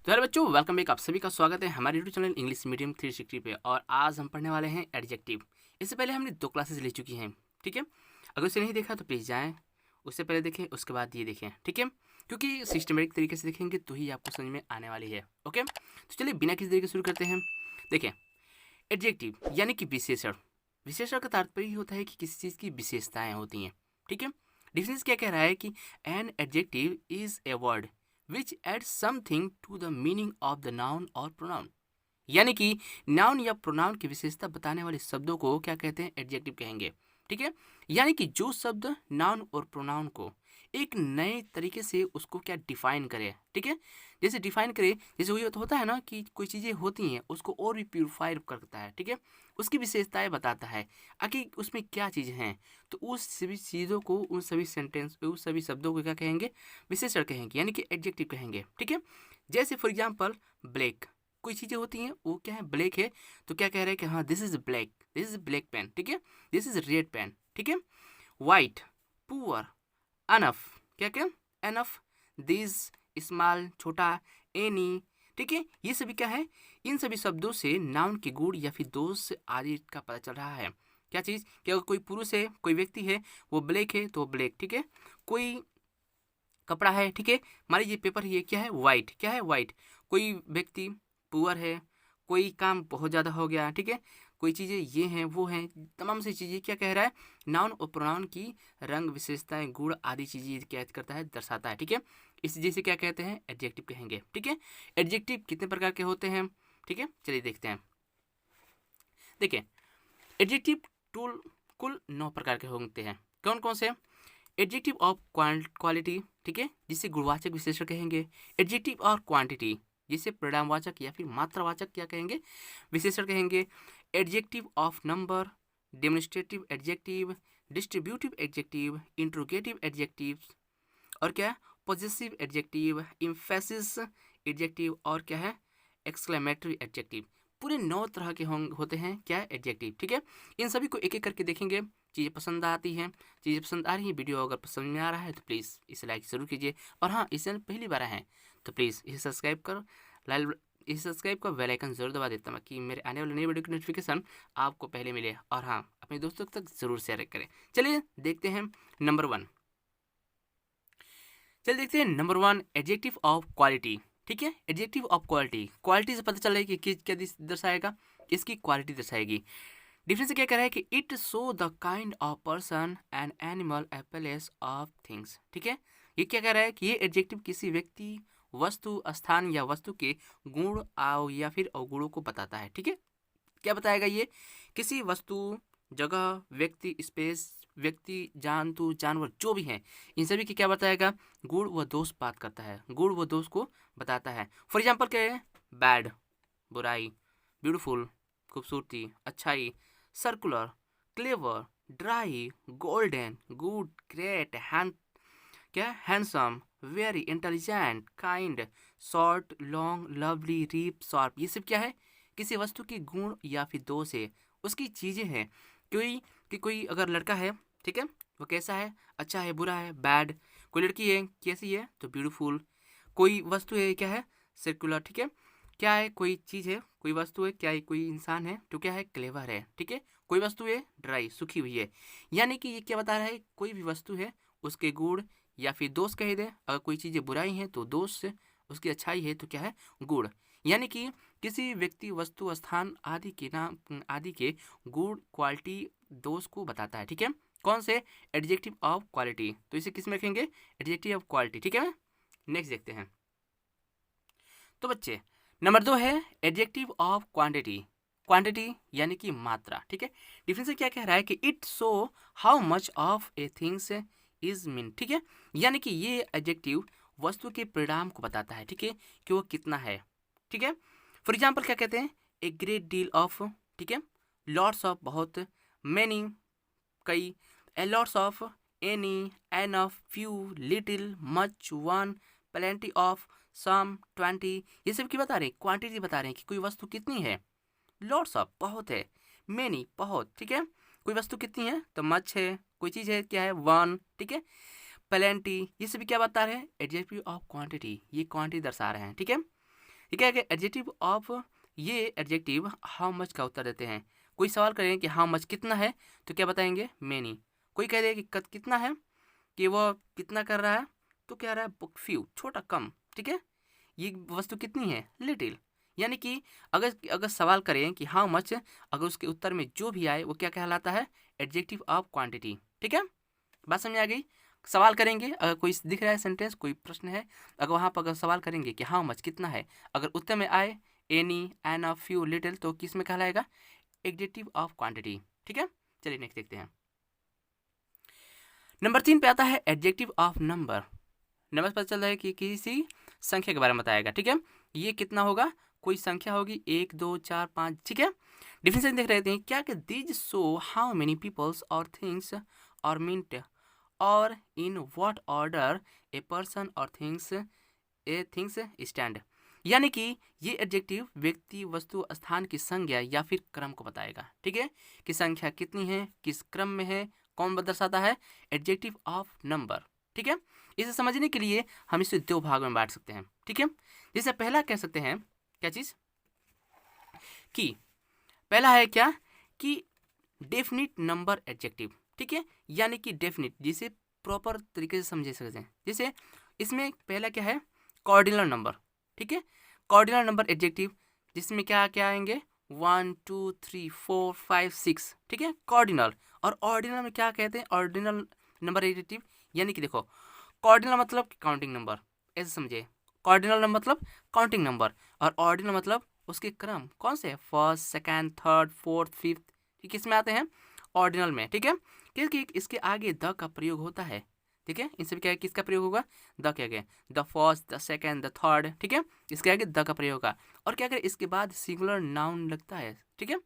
तो हेलो बच्चों, welcome back. आप सभी का स्वागत है हमारे यूट्यूब चैनल इंग्लिश मीडियम 360 पे। और आज हम पढ़ने वाले हैं एडजेक्टिव। इससे पहले हमने 2 क्लासेस ले चुकी हैं, ठीक है। अगर उसे नहीं देखा तो प्लीज़ जाएं, उससे पहले देखें, उसके बाद ये देखें, ठीक है। क्योंकि सिस्टमेटिक तरीके से देखेंगे तो ही आपको समझ में आने वाली है। ओके, तो चलिए बिना किसी देरी के शुरू करते हैं। देखें, एडजेक्टिव यानी कि विशेषण। विशेषण का तात्पर्य ही होता है कि किसी चीज़ की विशेषताएँ होती हैं, ठीक है। डिफरेंस क्या कह रहा है कि an adjective is a word which add something to the meaning of the noun और प्रोनाउन। यानी कि नाउन या प्रोनाउन की विशेषता बताने वाले शब्दों को क्या कहते हैं, एडजेक्टिव कहेंगे, ठीक है। यानी कि जो शब्द नाउन और प्रोनाउन को एक नए तरीके से उसको क्या डिफाइन करे, ठीक है। जैसे डिफाइन करे, जैसे वही होता है ना कि कोई चीज़ें होती हैं उसको और भी प्यूरिफाई करता है, ठीक है। उसकी विशेषताएं बताता है आखिर उसमें क्या चीज़ें हैं। तो उस सभी चीज़ों को, उन सभी सेंटेंस, उस सभी शब्दों को क्या कहेंगे, विशेषण कहेंगे, यानी कि एडजेक्टिव कहेंगे, ठीक है। जैसे फॉर एग्जाम्पल ब्लैक, कोई चीज़ें होती हैं वो क्या है, ब्लैक है, तो क्या कह रहे हैं कि हाँ this is black, this is black pen, ठीक है। दिस इज रेड पेन, ठीक है। वाइट, पुअर, अनफ, क्या क्या, एनफ, दिस, स्मॉल, छोटा, एनी, ठीक है। ये सभी क्या है, इन सभी शब्दों से नाउन के गुण या फिर दोष आदि का पता चल रहा है। क्या चीज़, क्या कोई पुरुष है, कोई व्यक्ति है, वो ब्लैक है तो ब्लैक, ठीक है। कोई कपड़ा है, ठीक है। मान लीजिए पेपर, ये क्या है, वाइट, क्या है, वाइट। कोई व्यक्ति पुअर है, कोई काम बहुत ज़्यादा हो गया, ठीक है। कोई चीज़ें ये हैं, वो हैं, तमाम सी चीज़ें क्या कह रहा है, नाउन और प्रोनाउन की रंग, विशेषताएं, गुण आदि चीज़ें क्या करता है, दर्शाता है, ठीक है। इस चीज़ क्या कहते हैं, एडजेक्टिव कहेंगे, ठीक है। एडजेक्टिव कितने प्रकार के होते हैं, ठीक है, चलिए देखते हैं। देखिए, एडजेक्टिव टूल कुल 9 प्रकार के होते हैं। कौन कौन से, एडजेक्टिव ऑफ क्वालिटी, ठीक है, जिसे गुणवाचक विशेषण कहेंगे। एडजेक्टिव और क्वांटिटी, जिसे परिणामवाचक या फिर मात्रावाचक क्या कहेंगे, विशेषण कहेंगे। Adjective of number, demonstrative adjective, distributive adjective, interrogative adjective, और क्या है, पॉजिटिव एडजेक्टिव, इम्फेसिस एडजेक्टिव, और क्या है, एक्सक्लेमेटरी एडजेक्टिव। पूरे 9 तरह के होते हैं क्या, एडजेक्टिव, ठीक है। इन सभी को एक एक करके देखेंगे। चीज़ें पसंद आती हैं, चीज़ें पसंद आ रही है, वीडियो अगर पसंद में आ रहा है तो प्लीज़ इसे लाइक ज़रूर कीजिए। और हाँ, इस चैनल पहली बार आए हैं तो प्लीज़ इसे सब्सक्राइब कर लाइल इसे सब्सक्राइब कर बेल आइकन ज़रूर दबा देता हूँ कि मेरे आने वाले नई वीडियो की नोटिफिकेशन आपको पहले मिले। और हाँ, अपने दोस्तों तक ज़रूर शेयर करें। चलिए देखते हैं नंबर 1। चलिए देखते हैं नंबर 1, एडजेक्टिव ऑफ क्वालिटी, ठीक है। एडजेक्टिव ऑफ क्वालिटी, क्वालिटी से पता चल रहा है कि क्या दर्शाएगा, इसकी क्वालिटी दर्शाएगी। डिफरेंस क्या कह रहा है कि it show the kind of person and animal a place of things, ठीक है। ये क्या कह रहा है कि ये एडजेक्टिव किसी व्यक्ति, वस्तु, स्थान या वस्तु के गुण आओ या फिर अवगुणों को बताता है, ठीक है। क्या बताएगा ये, किसी वस्तु, जगह, व्यक्ति, स्पेस, व्यक्ति, जंतु, जानवर जो भी हैं, इन सभी की क्या बताएगा, गुण व दोष बात करता है, गुण व दोष को बताता है। फॉर एग्जाम्पल क्या है, बैड, बुराई, ब्यूटीफुल, खूबसूरती, अच्छाई, circular, clever, dry, golden, good, great, क्या, handsome, very, intelligent, kind, short, long, lovely, ripe, sharp. ये सब क्या है, किसी वस्तु के गुण या फिर दोष है, उसकी चीज़ें हैं। कोई अगर लड़का है, ठीक है, वो कैसा है, अच्छा है, बुरा है, बैड। कोई लड़की है, कैसी है, तो ब्यूटीफुल। कोई वस्तु है, क्या है, सर्कुलर, ठीक है। क्या है, कोई चीज़ है, कोई वस्तु है, क्या है, कोई इंसान है, तो क्या है, क्लेवर है, ठीक है। कोई वस्तु है, ड्राई, सूखी हुई है। यानी कि ये क्या बता रहा है, कोई भी वस्तु है, उसके गुण या फिर दोष कह दे। अगर कोई चीज़ें बुराई हैं तो दोष से, उसकी अच्छाई है तो क्या है, गुण। यानी कि किसी व्यक्ति, वस्तु, स्थान आदि के नाम आदि के गुण, क्वालिटी, दोष को बताता है, ठीक है। कौन से, एडजेक्टिव ऑफ क्वालिटी। तो इसे किस में रखेंगे, एडजेक्टिव ऑफ क्वालिटी, ठीक है। नेक्स्ट देखते हैं। तो बच्चे, नंबर 2 है एडजेक्टिव ऑफ क्वांटिटी। क्वांटिटी यानी कि मात्रा, ठीक है। डिफरेंस क्या कह रहा है कि it show how much of A things is mean, ठीक है। यानी कि ये एडजेक्टिव वस्तु के परिणाम को बताता है, ठीक है, कि वो कितना है, ठीक है। फॉर एग्जाम्पल क्या कहते हैं, ए ग्रेट डील ऑफ, ठीक है, लॉट्स ऑफ, बहुत, मैनी, कई, a lots of, any, N of, few, little, much, one, plenty of, some, 20। ये सब की बता रहे हैं, क्वांटिटी बता रहे हैं कि कोई वस्तु कितनी है, लॉट्स ऑफ, बहुत है, मैनी, बहुत, ठीक है। कोई वस्तु कितनी है, तो मच है, कोई चीज़ है, क्या है, वन, ठीक है। प्लेंटी, ये सभी क्या बता रहे हैं, एडजेक्टिव ऑफ क्वांटिटी, ये क्वांटिटी दर्शा रहे हैं, ठीक है। ये क्या है, एडजेक्टिव ऑफ, ये एडजेक्टिव हाउ मच का उत्तर देते हैं। कोई सवाल करें कि हाउ मच कितना है, तो क्या बताएंगे, मेनी। कोई कह दे कि कितना है, कि वो कितना कर रहा है, तो क्या रहा है, फ्यू, छोटा, कम, ठीक है। ये वस्तु कितनी है, लिटिल। यानी कि अगर अगर सवाल करें कि हाउ मच, अगर उसके उत्तर में जो भी आए वो क्या कहलाता है, एडजेक्टिव ऑफ क्वांटिटी, ठीक है। बात समझ आ गई। सवाल करेंगे, अगर कोई दिख रहा है सेंटेंस, कोई प्रश्न है, अगर वहाँ पर अगर सवाल करेंगे कि हाउ मच कितना है, अगर उत्तर में आए any, N, of, few, little, तो किस में कहलाएगा, एडजेक्टिव ऑफ क्वांटिटी, ठीक है। चलिए नेक्स्ट देखते हैं। नंबर 3 पे आता है एडजेक्टिव ऑफ नंबर। नंबर पता चल रहा है कि किसी संख्या के बारे में बताएगा, ठीक है। ये कितना होगा, कोई संख्या होगी, 1 2 4 5, ठीक है। डिफिनेशन देख रहे थे क्या कि these show how many peoples और थिंग्स और मिंट और in what order a person और थिंग्स स्टैंड। यानी कि ये एडजेक्टिव व्यक्ति, वस्तु, स्थान की संज्ञा या फिर क्रम को बताएगा, ठीक है, कि संख्या कितनी है, किस क्रम में है, कौन दर्शाता है, एडजेक्टिव ऑफ नंबर, ठीक है। इसे समझने के लिए हम इसे दो भाग में बांट सकते हैं, ठीक है। जैसे पहला कह सकते हैं, क्या चीज, कि पहला है क्या, कि डेफिनिट नंबर एडजेक्टिव, ठीक है। यानी कि डेफिनिट, जिसे प्रॉपर तरीके से समझे सकते हैं। जैसे इसमें पहला क्या है, कॉर्डिनल नंबर, ठीक है। कॉर्डिनल नंबर एडजेक्टिव, जिसमें क्या क्या आएंगे, 1 2 3 4 5 6, ठीक है, कॉर्डिनल। और ऑर्डिनल में क्या कहते हैं, ऑर्डिनल नंबर एडजेक्टिव, यानी कि देखो, कॉर्डिनल मतलब काउंटिंग नंबर, ऐसे समझे। कॉर्डिनल मतलब काउंटिंग नंबर, और ऑर्डिनल मतलब उसके क्रम, कौन से, first, second, third, fourth, fifth, किस में आते हैं, ऑर्डिनल में, ठीक है। क्योंकि इसके आगे द का प्रयोग होता है, ठीक है। इनसे क्या है, किसका प्रयोग होगा, द के आगे, the first, the second, the third, ठीक है, इसके आगे द का प्रयोग होगा। और क्या करें, इसके बाद सिंगुलर नाउन लगता है, ठीक है,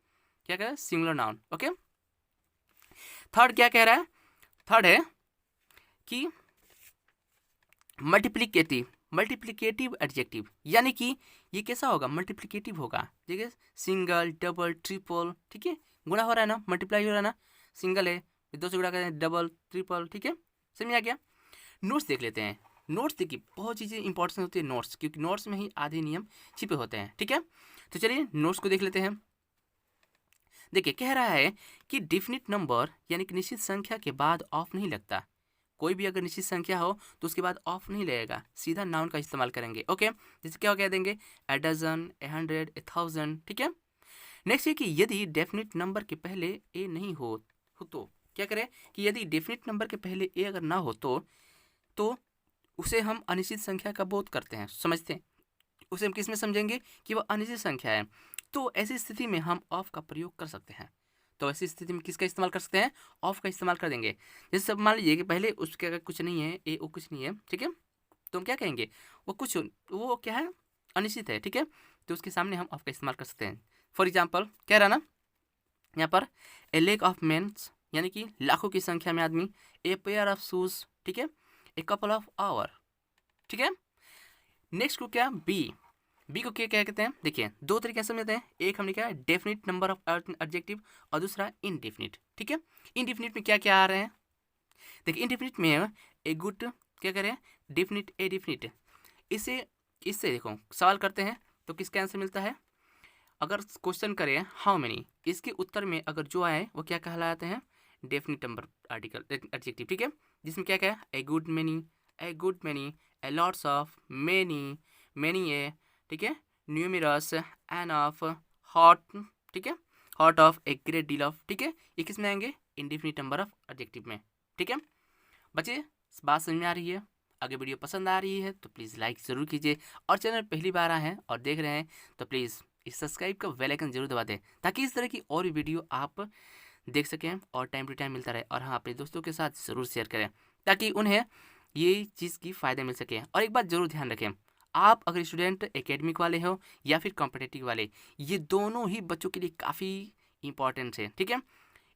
क्या करें, सिंगुलर नाउन, ओके। थर्ड क्या कह रहा है, थर्ड है कि मल्टीप्लिकेटिव एडजेक्टिव, यानी कि ये कैसा होगा, मल्टीप्लिकेटिव होगा, ठीक है, सिंगल, डबल, ट्रिपल, ठीक है, गुणा हो रहा है ना, मल्टीप्लाई हो रहा है ना, सिंगल है, दो से गुणा करें, डबल, ट्रिपल, ठीक है, समझ आ गया। नोट्स देख लेते हैं। नोट्स देखिए, बहुत चीज़ें इंपॉर्टेंट होती है नोट्स, क्योंकि नोट्स में ही आधे नियम छिपे होते हैं, ठीक है। तो चलिए नोट्स को देख लेते हैं। देखिए कह रहा है कि डिफिनिट नंबर, यानी कि निश्चित संख्या के बाद ऑफ नहीं लगता। कोई भी अगर निश्चित संख्या हो तो उसके बाद ऑफ नहीं लगेगा, सीधा नाउन का इस्तेमाल करेंगे, ओके। जैसे क्या कह देंगे, a dozen, a hundred, a thousand, ठीक है। नेक्स्ट है कि यदि डेफिनिट नंबर के पहले ए नहीं हो तो क्या करें, कि यदि डेफिनिट नंबर के पहले ए अगर ना हो तो उसे हम अनिश्चित संख्या का बोध करते हैं, समझते हैं। उसे हम किस में समझेंगे, कि वह अनिश्चित संख्या है। तो ऐसी स्थिति में हम ऑफ का प्रयोग कर सकते हैं। तो ऐसी स्थिति में किसका इस्तेमाल कर सकते हैं, ऑफ का इस्तेमाल कर देंगे। जैसे सब मान लीजिए कि पहले उसके अगर कुछ नहीं है, ए ओ कुछ नहीं है, ठीक है, तो हम क्या कहेंगे, वो क्या है, अनिश्चित है, ठीक है। तो उसके सामने हम ऑफ का इस्तेमाल कर सकते हैं। फॉर एग्जाम्पल कह रहा ना यहाँ पर, ए लेक ऑफ मेन्स, यानी कि लाखों की संख्या में आदमी, ए पेयर ऑफ शूज, ठीक है, ए कपल ऑफ आवर, ठीक है। नेक्स्ट को क्या, बी को क्या कहते हैं, देखिए दो तरीके से समझते हैं। एक हमने क्या, डेफिनिट नंबर ऑफ एडजेक्टिव, और दूसरा इनडेफिनिट, ठीक है। इनडेफिनिट में क्या क्या आ रहे हैं, देखिए इनडेफिनिट में ए गुड, क्या कह रहे हैं, डेफिनिट, ए डेफिनिट। इससे इससे देखो सवाल करते हैं तो किसका आंसर मिलता है। अगर क्वेश्चन करें हाउ मेनी, इसके उत्तर में अगर जो आए वो क्या कहलाते हैं, डेफिनिट नंबर आर्टिकल एडजेक्टिव, ठीक है। जिसमें क्या क्या है, a good many, a good many, A lots of, many, many ए, ठीक है, न्यूमरस, एन ऑफ, हॉट, ठीक है, hot of, a great deal of, ठीक है। ये किस में आएंगे, इंडेफिनिट नंबर ऑफ एडजेक्टिव में, ठीक है। बच्चे बात समझ में आ रही है। अगर वीडियो पसंद आ रही है तो प्लीज़ लाइक ज़रूर कीजिए, और चैनल पहली बार आए हैं और देख रहे हैं तो प्लीज़ इस सब्सक्राइब का बेल आइकन जरूर दबा दें, ताकि इस तरह की और भी वीडियो आप देख सकें और टाइम टू टाइम मिलता रहे। और हाँ, अपने दोस्तों के साथ ज़रूर शेयर करें, ताकि उन्हें ये चीज़ की फ़ायदा मिल सके। और एक बात ज़रूर ध्यान रखें, आप अगर स्टूडेंट एकेडमिक वाले हो या फिर कॉम्पिटिटिव वाले, ये दोनों ही बच्चों के लिए काफ़ी इंपॉर्टेंट है, ठीक है।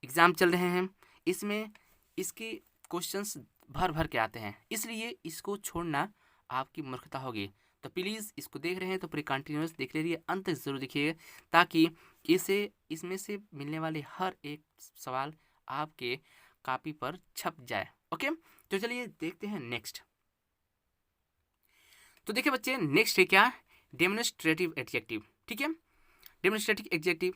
एग्ज़ाम चल रहे हैं, इसमें इसके क्वेश्चंस भर भर के आते हैं, इसलिए इसको छोड़ना आपकी मूर्खता होगी। तो प्लीज़ इसको देख रहे हैं तो पूरी कंटिन्यूस देख ले रही है, अंत तक ज़रूर देखिएगा, ताकि इसमें से मिलने वाले हर एक सवाल आपके कॉपी पर छप जाए, ओके। तो चलिए देखते हैं नेक्स्ट। तो देखिए बच्चे, नेक्स्ट है क्या, डेमोन्स्ट्रेटिव एडजेक्टिव, ठीक है। डेमोन्स्ट्रेटिव एडजेक्टिव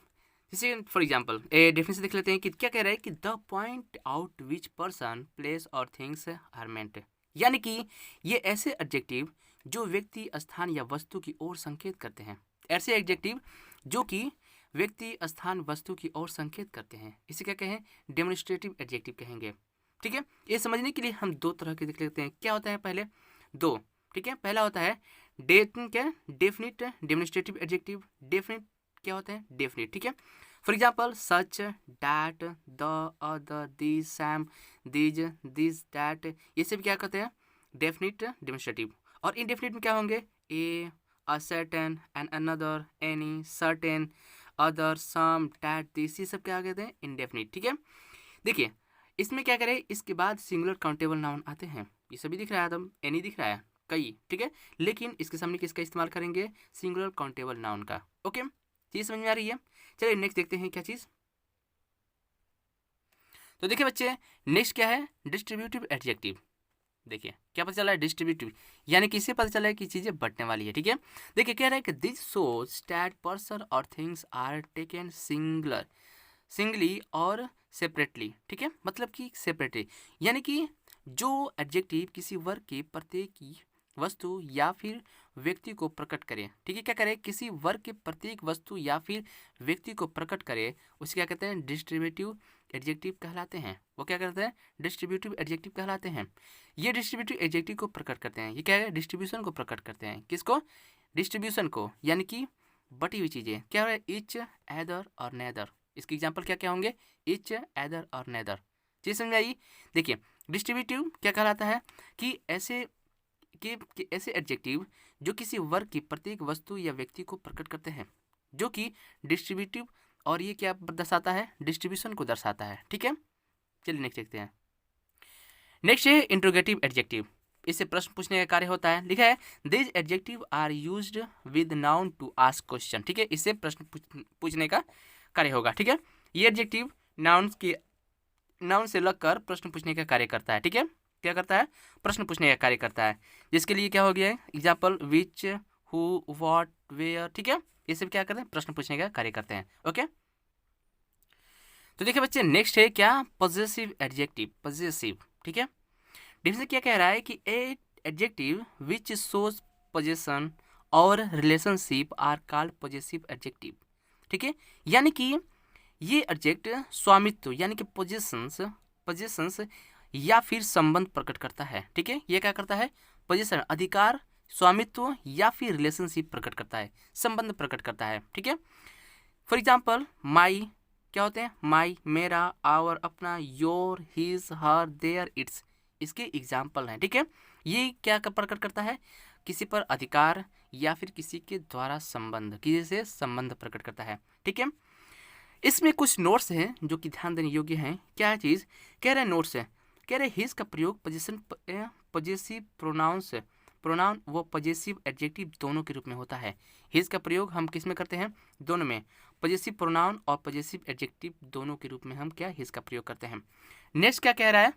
जैसे फॉर एग्जाम्पल डेफिनेशन देख लेते हैं कि क्या कह रहा है कि the point out which person place और थिंग्स आर मेंट, यानी कि ये ऐसे एडजेक्टिव जो व्यक्ति स्थान या वस्तु की ओर संकेत करते हैं, ऐसे एडजेक्टिव जो कि व्यक्ति स्थान वस्तु की ओर संकेत करते हैं, इसे क्या कहें, डेमोन्स्ट्रेटिव एडजेक्टिव कहेंगे, ठीक है। ये समझने के लिए हम दो तरह के देख लेते हैं। क्या होता है पहले दो, ठीक है। पहला होता है डेफिनिट डेमोन्स्ट्रेटिव एडजेक्टिव। डेफिनिट क्या होता है, डेफिनिट, ठीक है। For example such, that, the, other, this, Sam, these, this, that, ये सब क्या कहते हैं, डेफिनिट डेमोन्स्ट्रेटिव। और इनडेफिनिट में क्या होंगे, a certain, an another, any, certain, other, some, that, this, ये सब क्या कहते हैं, इनडेफिनिट, ठीक है। देखिए इसमें क्या करें, इसके बाद सिंगुलर काउंटेबल नाउन आते हैं, ये सभी दिख रहा है, तब एनी दिख रहा है, कई, ठीक है, लेकिन इसके सामने किसका इस्तेमाल करेंगे, सिंगुलर काउंटेबल नाउन का, ओके। चीज़ समझ में आ रही है। चलिए नेक्स्ट देखते हैं क्या चीज़। तो देखिए बच्चे नेक्स्ट क्या है, डिस्ट्रीब्यूटिव एडजेक्टिव। देखिए क्या पता चला है, डिस्ट्रीब्यूटिव यानी कि इससे पता चला है कि चीज़ें बंटने वाली है, ठीक है। देखिए कह रहा है कि दिस शोज दैट पर्सन और थिंग्स आर टेकन सिंगली और सेपरेटली, ठीक है, मतलब कि सेपरेटली, यानी कि जो एडजेक्टिव किसी वर्ग के प्रत्येक वस्तु या फिर व्यक्ति को प्रकट करे, ठीक है, क्या करे, किसी वर्ग के प्रत्येक वस्तु या फिर व्यक्ति को प्रकट करे, उसे क्या कहते हैं, डिस्ट्रीब्यूटिव एडजेक्टिव कहलाते हैं। वो क्या करते हैं, डिस्ट्रीब्यूटिव एडजेक्टिव कहलाते हैं। ये डिस्ट्रीब्यूटिव एडजेक्टिव को प्रकट करते हैं, ये क्या है, डिस्ट्रीब्यूशन को प्रकट करते हैं, किसको, डिस्ट्रीब्यूशन को, यानी कि बटी हुई चीज़ें, क्या है, इच, एदर और नेदर। इसके एग्जाम्पल क्या क्या होंगे, इच, एदर और नेदर। चीज़ समझ आई। देखिए डिस्ट्रीब्यूटिव क्या कहलाता है कि ऐसे एडजेक्टिव जो किसी वर्ग की प्रत्येक वस्तु या व्यक्ति को प्रकट करते हैं, जो कि डिस्ट्रीब्यूटिव, और ये क्या दर्शाता है, डिस्ट्रीब्यूशन को दर्शाता है, ठीक है। चलिए नेक्स्ट देखते हैं। नेक्स्ट है इंट्रोगेटिव एडजेक्टिव। इससे प्रश्न पूछने का कार्य होता है, लिखा है this adjective are used with noun to ask question, ठीक है, इससे प्रश्न पूछने का कार्य होगा, ठीक है। ये एडजेक्टिव नाउन से लगकर प्रश्न पूछने का कार्य करता है, ठीक है, क्या करता है, प्रश्न पूछने का कार्य करता है। जिसके लिए क्या हो गया है, example which, who, what, where, ठीक है, ये सब क्या करते हैं, प्रश्न पूछने का कार्य करते हैं, ओके। तो देखिए बच्चे नेक्स्ट है क्या, पॉजेसिव एडजेक्टिव। पॉजेसिव, ठीक है, डिफिनेशन क्या कह रहा है कि a adjective which shows possession और relationship are called possessive adjective, ठीक है, यानी कि ये एडजेक्ट स्वामित्व यानी कि पोजेशंस या फिर संबंध प्रकट करता है, ठीक है, ये क्या करता है, पोजीशन अधिकार, स्वामित्व या फिर रिलेशनशिप प्रकट करता है, संबंध प्रकट करता है, ठीक है। फॉर एग्जाम्पल माई क्या होते हैं, माई मेरा, आवर अपना, your, his, her, their, its, इसके एग्जाम्पल हैं, ठीक है। ये क्या प्रकट करता है, किसी पर अधिकार या फिर किसी के द्वारा संबंध, किसी से संबंध प्रकट करता है, ठीक है। इसमें कुछ नोट्स हैं जो कि ध्यान देने योग्य हैं। क्या चीज़ कह रहे हैं, नोट्स है, कह रहे हिज का प्रयोग पॉजेसिव प्रोनाउन व पॉजेसिव एडजेक्टिव दोनों के रूप में होता है। हिज का प्रयोग हम किस में करते हैं, दोनों में, पॉजेसिव प्रोनाउन और पॉजेसिव एडजेक्टिव दोनों के रूप में हम क्या हिज का प्रयोग करते हैं। नेक्स्ट क्या कह रहा है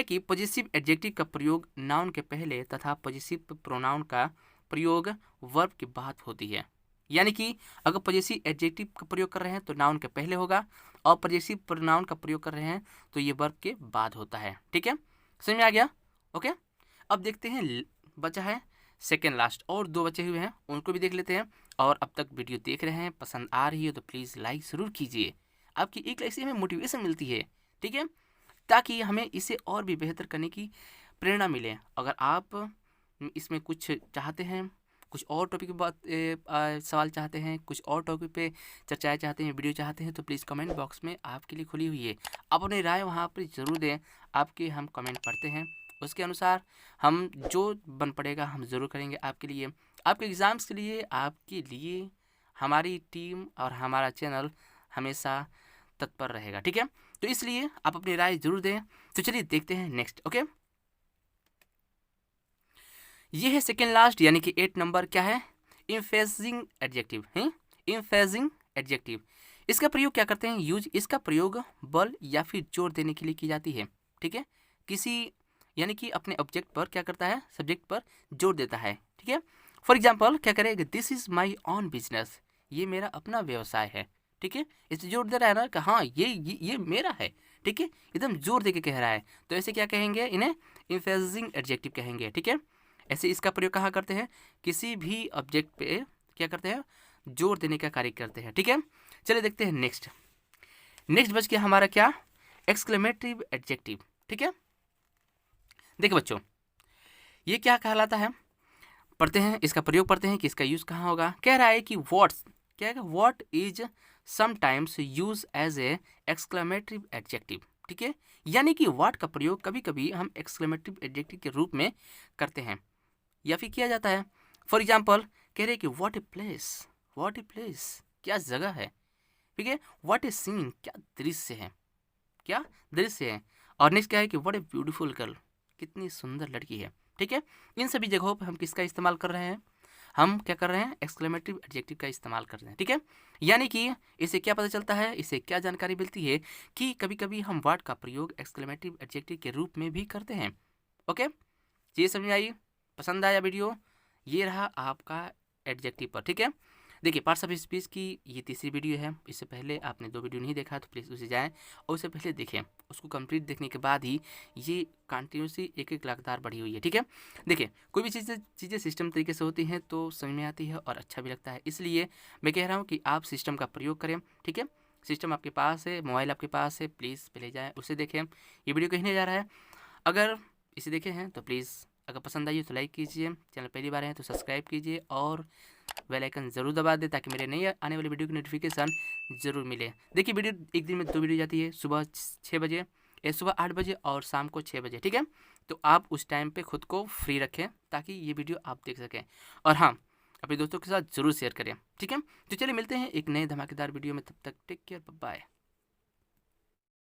कि पॉजेसिव एडजेक्टिव का प्रयोग नाउन के पहले तथा पॉजेसिव प्रोनाउन का प्रयोग वर्ब के बाद होती है, यानी कि अगर पॉजेसिव एडजेक्टिव का प्रयोग कर रहे हैं तो नाउन के पहले होगा, और पॉजेसिव प्रोनाउन का प्रयोग कर रहे हैं तो ये वर्ब के बाद होता है, ठीक है, समझ में आ गया, ओके। अब देखते हैं, बचा है सेकेंड लास्ट, और दो बचे हुए हैं, उनको भी देख लेते हैं। और अब तक वीडियो देख रहे हैं, पसंद आ रही है तो प्लीज़ लाइक ज़रूर कीजिए, आपकी एक लाइक से हमें मोटिवेशन मिलती है, ठीक है, ताकि हमें इसे और भी बेहतर करने की प्रेरणा मिले। अगर आप इसमें कुछ चाहते हैं, कुछ और टॉपिक पे बात सवाल चाहते हैं, कुछ और टॉपिक पे चर्चाएं चाहते हैं, वीडियो चाहते हैं, तो प्लीज़ कमेंट बॉक्स में आपके लिए खुली हुई है, आप अपनी राय वहाँ पर ज़रूर दें। आपके हम कमेंट पढ़ते हैं, उसके अनुसार हम जो बन पड़ेगा हम ज़रूर करेंगे आपके लिए, आपके एग्ज़ाम्स के लिए, आपके लिए हमारी टीम और हमारा चैनल हमेशा तत्पर रहेगा, ठीक है। तो इसलिए आप अपनी राय जरूर दें। तो चलिए देखते हैं नेक्स्ट, ओके। ये है सेकेंड लास्ट यानी कि 8 नंबर, क्या है, इम्फेजिंग एडजेक्टिव है, इम्फेजिंग एडजेक्टिव। इसका प्रयोग क्या करते हैं, यूज, इसका प्रयोग बल या फिर जोर देने के लिए की जाती है, ठीक है, किसी यानी कि अपने ऑब्जेक्ट पर क्या करता है, सब्जेक्ट पर जोर देता है। ठीक है, फॉर एग्जाम्पल क्या करेगा, this is my on business, ये मेरा अपना व्यवसाय है। ठीक है, इसे जोर दे रहा है ना कि हाँ ये मेरा है। ठीक है, एकदम जोर दे के कह रहा है, तो ऐसे क्या कहेंगे, इन्हें एम्फेसिजिंग एडजेक्टिव कहेंगे। ठीक है, ऐसे इसका प्रयोग कहाँ करते हैं, किसी भी ऑब्जेक्ट पे क्या करते हैं, जोर देने का कार्य करते हैं। ठीक है, चलिए देखते हैं नेक्स्ट। नेक्स्ट बच गया हमारा क्या, एक्सक्लेमेटिव एडजेक्टिव। ठीक है, देखिए बच्चों ये क्या कहलाता है, पढ़ते हैं इसका प्रयोग, पढ़ते हैं कि इसका यूज कहाँ होगा। कह रहा है कि व्हाट्स, क्या है, what is sometimes use as a exclamative adjective. ठीक है, यानी कि व्हाट का प्रयोग कभी कभी हम एक्सक्लेमेटिव एडजेक्टिव के रूप में करते हैं या फिर किया जाता है। फॉर एग्जाम्पल कह रहे हैं कि what a place, what a place, क्या जगह है। ठीक है, व्हाट ए सीन, क्या दृश्य है, क्या दृश्य है। और नेक्स्ट क्या है कि व्हाट ए ब्यूटीफुल गर्ल, कितनी सुंदर लड़की है। ठीक है, इन सभी जगहों पर हम किसका इस्तेमाल कर रहे हैं, हम क्या कर रहे हैं, एक्सक्लेमेटिव एडजेक्टिव का इस्तेमाल कर रहे हैं। ठीक है, यानी कि इससे क्या पता चलता है, इससे क्या जानकारी मिलती है कि कभी कभी हम वर्ड का प्रयोग एक्सक्लेमेटिव एडजेक्टिव के रूप में भी करते हैं। ओके, ये समझ आई, पसंद आया वीडियो, ये रहा आपका एडजेक्टिव पर। ठीक है, देखिए पार्ट्स ऑफ स्पीच की ये तीसरी वीडियो है। इससे पहले आपने 2 वीडियो नहीं देखा तो प्लीज़ उसे जाएं और उससे पहले देखें, उसको कंप्लीट देखने के बाद ही ये कंटिन्यूसली एक एक लगातार बढ़ी हुई है। ठीक है, देखिए कोई भी चीज़ें सिस्टम तरीके से होती हैं तो समझ में आती है और अच्छा भी लगता है, इसलिए मैं कह रहा हूँ कि आप सिस्टम का प्रयोग करें। ठीक है, सिस्टम आपके पास है, मोबाइल आपके पास है, प्लीज़ पहले जाएँ उसे देखें। ये वीडियो कहीं नहीं जा रहा है, अगर इसे देखे हैं तो प्लीज़ अगर पसंद आई हो तो लाइक कीजिए, चैनल पहली बार है तो सब्सक्राइब कीजिए और बेल आइकन ज़रूर दबा दें ताकि मेरे नई आने वाली वीडियो की नोटिफिकेशन ज़रूर मिले। देखिए वीडियो एक दिन में 2 वीडियो जाती है, सुबह 6 बजे, सुबह 8 बजे और शाम को 6 बजे। ठीक है, तो आप उस टाइम पे खुद को फ्री रखें ताकि ये वीडियो आप देख सकें, और हाँ अपने दोस्तों के साथ ज़रूर शेयर करें। ठीक है, तो चलिए मिलते हैं एक नए धमाकेदार वीडियो में, तब तक टेक केयर, बाय।